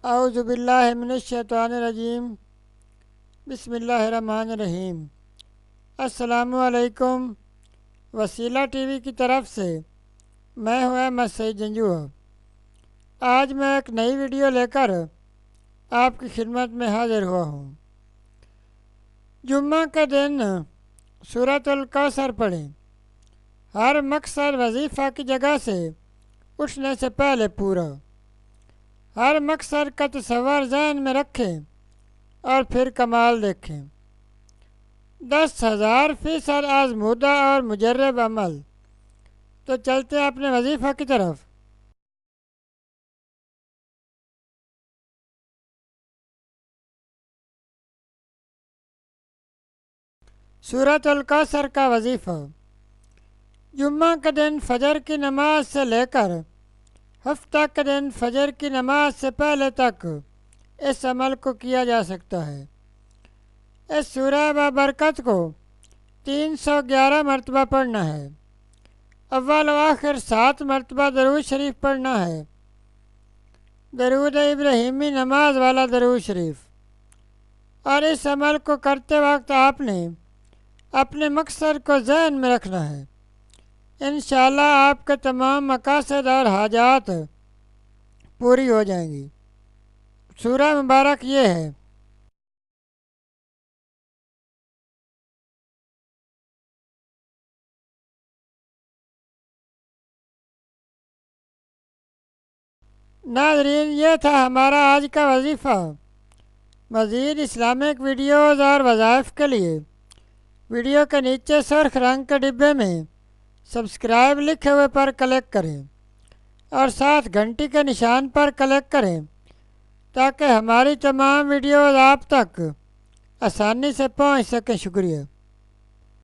اعوذ باللہ من الشیطان الرجیم بسم اللہ الرحمن الرحیم۔ السلام علیکم۔ وسیلہ ٹی وی کی طرف سے میں ہوں احمد سعید جنجو۔ آج میں ایک نئی ویڈیو لے کر آپ کی خدمت میں حاضر ہوا ہوں۔ جمعہ کے دن سورۃ الکوثر پڑھیں۔ ہر مقصد وظیفہ کی جگہ سے اٹھنے سے پہلے پورا۔ ہر مقصد کا تصور ذہن میں رکھیں اور پھر کمال دیکھیں۔ 10,000% آزمودہ اور مجرب عمل۔ تو چلتے ہیں اپنے وظیفہ کی طرف۔ سورۃ الکوثر کا وظیفہ۔ جمعہ کے دن فجر کی نماز سے لے کر ہفتہ کے دن فجر کی نماز سے پہلے تک اس عمل کو کیا جا سکتا ہے۔ اس سورہ بابرکت کو 311 مرتبہ پڑھنا ہے۔ اول و آخر 7 مرتبہ درود شریف پڑھنا ہے۔ درود ابراہیمی نماز والا درود شریف۔ اور اس عمل کو کرتے وقت آپ نے اپنے مقصد کو ذہن میں رکھنا ہے۔ انشاءاللہ آپ کے تمام مقاصد اور حاجات پوری ہو جائیں گی۔ سورہ مبارک یہ ہے: ناظرین، یہ تھا ہمارا آج کا وظیفہ۔ مزید اسلامک ویڈیوز اور وظائف کے لیے ویڈیو کے نیچے سرخ رنگ کے ڈبے میں سبسکرائب لکھے ہوئے پر کلک کریں اور ساتھ گھنٹی کے نشان پر کلک کریں تاکہ ہماری تمام ویڈیوز آپ تک آسانی سے پہنچ سکیں۔ شکریہ۔